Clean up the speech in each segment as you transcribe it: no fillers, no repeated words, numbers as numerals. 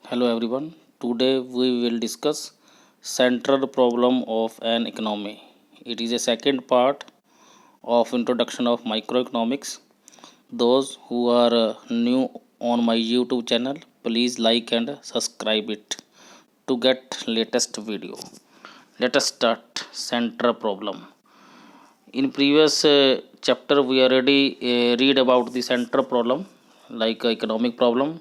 Hello everyone. Today we will discuss central problem of an economy. It is a second part of introduction of microeconomics. Those who are new on my YouTube channel, please like and subscribe it to get latest video. Let us start central problem. In previous chapter we already read about the central problem like economic problem.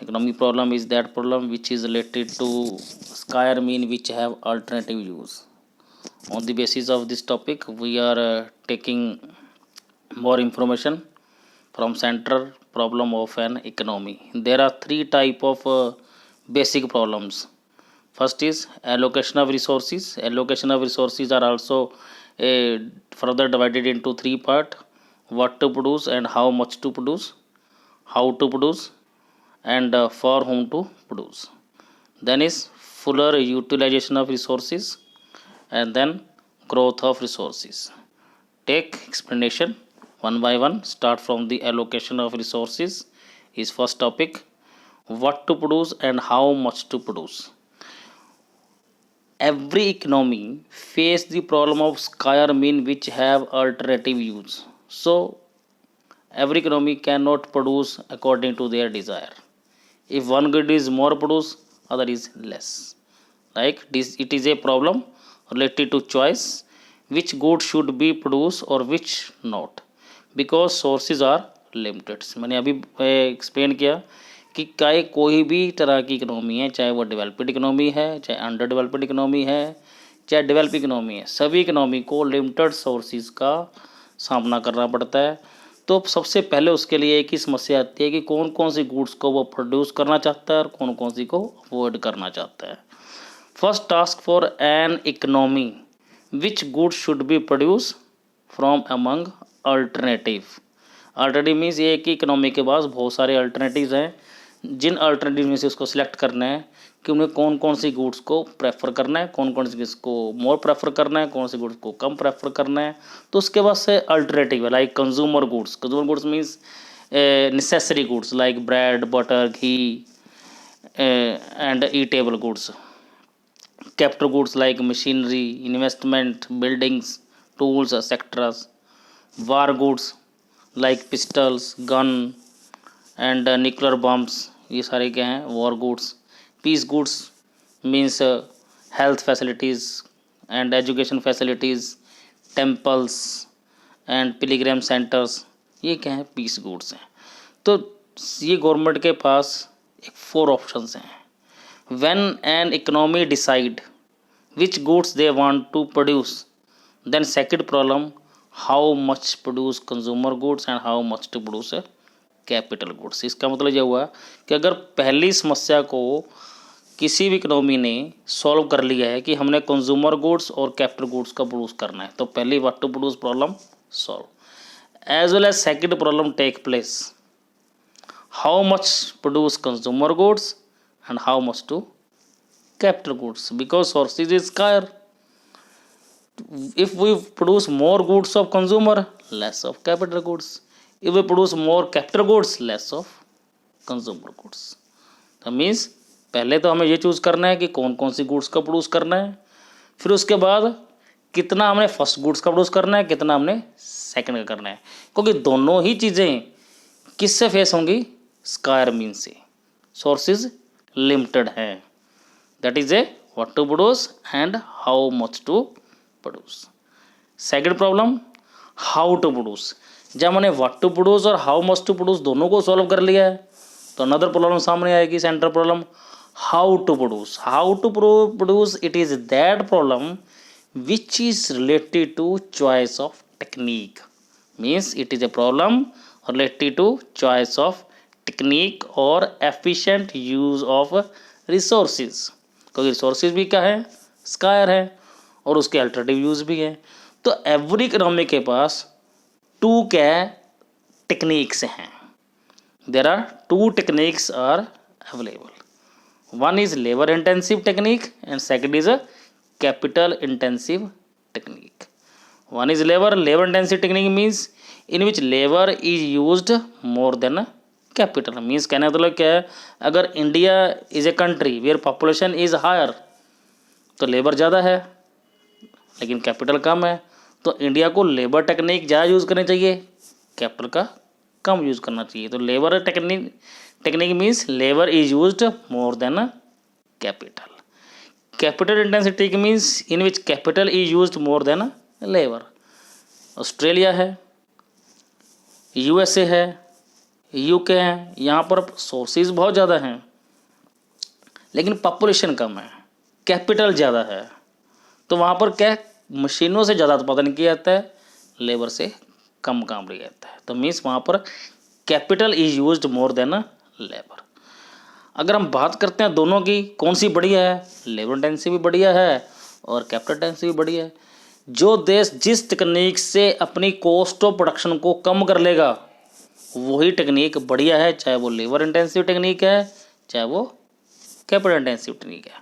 Economic problem is that problem which is related to square mean which have alternative use. On the basis of this topic, we are taking more information from central problem of an economy. There are three type of basic problems. First is allocation of resources. Allocation of resources are also further divided into three part: what to produce and how much to produce, how to produce, and for whom to produce. Then is fuller utilization of resources, and then growth of resources. Take explanation one by one. Start from the allocation of resources is first topic. What to produce and how much to produce. Every economy face the problem of scarce mean which have alternative use. So every economy cannot produce according to their desire. If one good is more produced, other is less. Like this, it is a problem related to choice which good should be produced or which not, because sources are limited. मैंने अभी explain किया कि कोई भी तरह की economy है, चाहे वो डेवलप्ड इकोनॉमी है, चाहे अंडर डेवलप्ड इकोनॉमी है, चाहे डेवलप इकोनॉमी है, सभी इकोनॉमी को लिमिटेड सोर्सेज का सामना करना पड़ता है. तो सबसे पहले उसके लिए एक ही समस्या आती है कि कौन कौन सी गुड्स को वो प्रोड्यूस करना चाहता है और कौन कौन सी को अवॉइड करना चाहता है. First task for an economy, which goods should be produce from among alternative. Alternative means ये कि इकोनॉमी के पास बहुत सारे अल्टरनेटिव हैं, जिन अल्टरनेटिव में से उसको सिलेक्ट करना है कि उन्हें कौन कौन सी गुड्स को प्रेफर करना है, कौन कौन सी गुड्स को मोर प्रेफर करना है, कौन सी गुड्स को कम प्रेफर करना है. तो उसके बाद से अल्टरनेटिव है like consumer goods. Consumer goods means necessary goods like bread, butter, ghee and eatable goods. Capital goods like machinery, investment, buildings, tools etcetera. War goods like pistols, gun and nuclear bombs, ये सारे क्या हैं, war goods. Peace goods means health facilities and education facilities, temples and pilgrim centres, ये क्या हैं, piece goods हैं. तो ये गवर्नमेंट के पास एक 4 ऑप्शंस हैं. When an economy decide which goods they want to produce, then second problem, how much produce consumer goods and how much to produce capital goods. इसका मतलब यह हुआ कि अगर पहली समस्या को किसी भी इकोनॉमी ने सॉल्व कर लिया है कि हमने कंज्यूमर गुड्स और कैपिटल गुड्स का प्रोड्यूस करना है, तो पहली what to produce problem solve. As well as second problem take place, how much produce consumer goods and how much to capital goods, because sources is scarce. If we produce more goods of consumer, less of capital goods. If we produce more capital goods, less of consumer goods. तो means पहले तो हमें ये choose करना है कि कौन कौन सी गुड्स का प्रोड्यूस करना है, फिर उसके बाद कितना हमने फर्स्ट गुड्स का प्रोड्यूस करना है, कितना हमने सेकंड का करना है. क्योंकि दोनों ही चीज़ें किससे फेस होंगी, स्क्वायर मीन से. सोर्सेज लिमिटेड हैं. That is a what to produce and how much to produce. Second problem, how to produce. जब मैंने व्हाट टू प्रोड्यूस और हाउ मच टू प्रोड्यूस दोनों को सॉल्व कर लिया है, तो अनदर प्रॉब्लम सामने आएगी, central problem, how to produce. How to produce, it is that problem which is related to choice of technique. Means it is a problem related to choice of technique और efficient use of resources. क्योंकि resources भी क्या है, square है, और उसके alternative use भी है. तो एवरी इकोनॉमी के पास 2 क्या टेक्निक्स हैं. There are 2 techniques are available. One is labour intensive technique and second is a capital intensive technique. One is labour intensive technique means in which labor is used more than capital. Means कहने का मतलब क्या है, अगर India is a country where population is higher तो labour ज़्यादा है लेकिन कैपिटल कम है, तो इंडिया को लेबर टेक्निक ज़्यादा यूज़ करनी चाहिए, कैपिटल का कम यूज़ करना चाहिए। तो labour technique means labour is used more than capital. Capital intensity means in which capital is used more than labour. Australia है, यूएसए है, यूके है, यहाँ पर सोर्सेज बहुत ज़्यादा हैं लेकिन पॉपुलेशन कम है, कैपिटल ज़्यादा है, तो वहाँ पर क्या मशीनों से ज़्यादा उत्पादन किया जाता है, लेबर से कम काम लिया जाता है। तो मीन्स वहाँ पर capital is used more than labour. अगर हम बात करते हैं दोनों की कौन सी बढ़िया है, लेबर इंटेंसिव भी बढ़िया है और कैपिटल इंटेंसिव भी बढ़िया है। जो देश जिस टेक्निक से अपनी कॉस्ट ऑफ प्रोडक्शन को कम कर लेगा वही टेक्निक बढ़िया है, चाहे वो लेबर इंटेंसिव टेक्निक है चाहे वो कैपिटल इंटेंसिव टेक्निक है।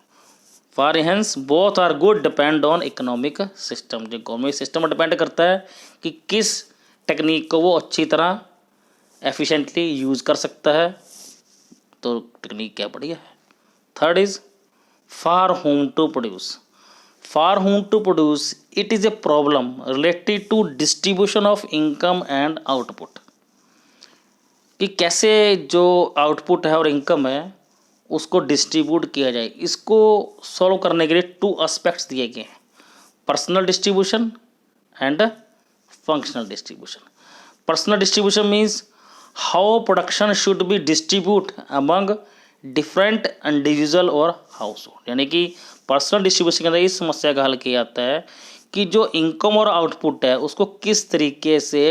For hence both are good depend on economic system. जो इकोनॉमिक सिस्टम डिपेंड करता है कि किस टेक्निक को वो अच्छी तरह एफिशिएंटली यूज़ कर सकता है, तो टेक्निक क्या बढ़िया है। Third is for whom to produce. For whom to produce it is a problem related to distribution of income and output, कि कैसे जो आउटपुट है और इनकम है उसको डिस्ट्रीब्यूट किया जाए। इसको सॉल्व करने के लिए 2 एस्पेक्ट्स दिए गए हैं, personal distribution and functional distribution. Personal distribution means how production should be distribute among different individual और हाउस होल्ड। यानी कि पर्सनल डिस्ट्रीब्यूशन के अंदर इस समस्या का हल किया जाता है कि जो इनकम और आउटपुट है उसको किस तरीके से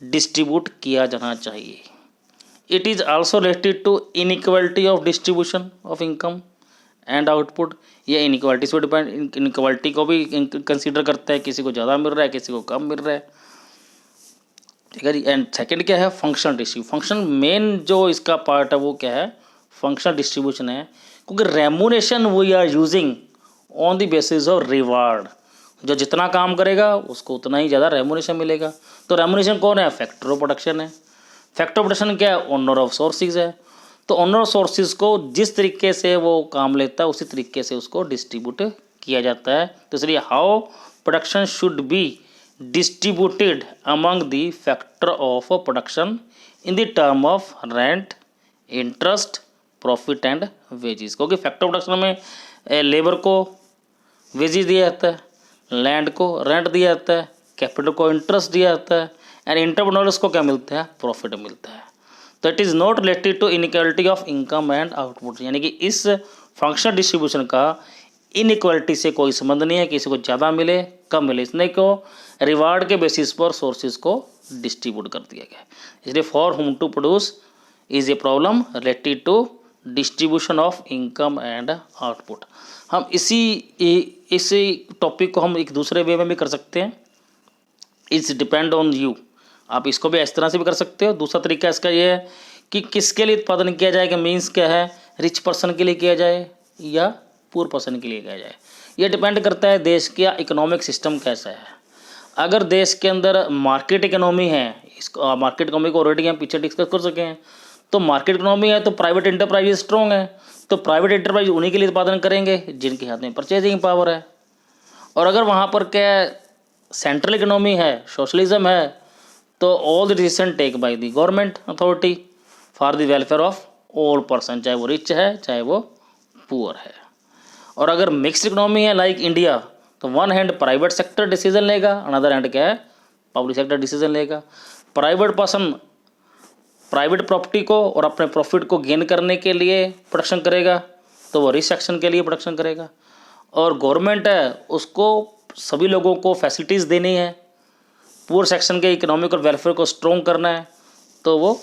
डिस्ट्रीब्यूट किया जाना चाहिए। It is also related to inequality of distribution of income and output. ये इनइक्वालिटी से डिपेंड, इनइक्वालिटी को भी कंसीडर करता है, किसी को ज़्यादा मिल रहा है किसी को कम मिल रहा है, ठीक है जी। एंड सेकंड क्या है, फंक्शनल डिस्ट्रीब्यूशन। फंक्शनल मेन जो इसका पार्ट है वो क्या है, फंक्शनल डिस्ट्रीब्यूशन है, क्योंकि remuneration we are using on the basis of reward. जो जितना काम करेगा उसको उतना ही ज़्यादा रेमुनेशन मिलेगा। तो रेमुनेशन कौन है, फैक्टर ऑफ प्रोडक्शन है। फैक्टर ऑफ प्रोडक्शन क्या है, ओनर ऑफ सोर्सेज है। तो ओनर ऑफ सोर्सेज को जिस तरीके से वो काम लेता है उसी तरीके से उसको डिस्ट्रीब्यूट किया जाता है। तो इसलिए how production should be distributed among the factor of production in the term of rent, interest, profit and wages। क्योंकि फैक्टर ऑफ प्रोडक्शन में लेबर को वेजेस दिया जाता है, लैंड को रेंट दिया जाता है, कैपिटल को इंटरेस्ट दिया जाता है एंड एंटरप्रेन्योर्स को क्या मिलता है, प्रॉफिट मिलता है। तो it is not related to inequality of income and output. यानी कि इस फंक्शनल डिस्ट्रीब्यूशन का इनइक्वालिटी से कोई संबंध नहीं है, किसी को ज़्यादा मिले कम मिले, इसने को रिवार्ड के बेसिस पर सोर्सेज को डिस्ट्रीब्यूट कर दिया गया। इसलिए for whom to produce is a problem related to distribution of income and output. हम इसी टॉपिक को हम एक दूसरे वे में भी कर सकते हैं, इट्स डिपेंड ऑन यू। आप इसको भी इस तरह से भी कर सकते हो। दूसरा तरीका इसका ये है कि किसके लिए उत्पादन किया जाए, कि मीन्स क्या है, रिच पर्सन के लिए किया जाए या पुअर पर्सन के लिए किया जाए। ये डिपेंड करता है देश का इकोनॉमिक सिस्टम कैसा है। अगर देश के अंदर मार्केट इकोनॉमी है, इसको मार्केट इकोनॉमी को ऑलरेडी हम पीछे डिस्कस कर सके हैं, तो मार्केट इकोनॉमी है तो प्राइवेट एंटरप्राइज स्ट्रॉन्ग है, तो प्राइवेट एंटरप्राइज उन्हीं के लिए उत्पादन करेंगे जिनके हाथ में परचेजिंग पावर है। और अगर वहाँ पर क्या सेंट्रल इकोनॉमी है, सोशलिज्म है, तो all the decision take by the government authority for the welfare of all person, चाहे वो रिच है चाहे वो पुअर है। और अगर मिक्स्ड इकोनॉमी है लाइक इंडिया, तो one hand private sector decision लेगा, अनदर हैंड क्या है, पब्लिक सेक्टर डिसीजन लेगा। प्राइवेट पर्सन प्राइवेट प्रॉपर्टी को और अपने प्रॉफिट को गेन करने के लिए प्रोडक्शन करेगा, तो वो रिच सेक्शन के लिए प्रोडक्शन करेगा। और गवर्नमेंट है उसको सभी लोगों को फैसिलिटीज़ देनी है, पुअर सेक्शन के इकोनॉमिक और वेलफेयर को स्ट्रॉन्ग करना है, तो वो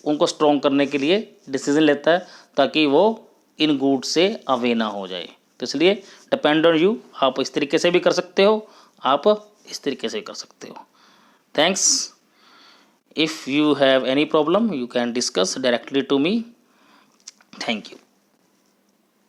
उनको स्ट्रॉन्ग करने के लिए डिसीजन लेता है ताकि वो इन गुड से अवे ना हो जाए। तो इसलिए डिपेंड ऑन यू, आप इस तरीके से भी कर सकते हो, आप इस तरीके से कर सकते हो। Thanks. If you have any problem you can discuss directly to me. Thank you.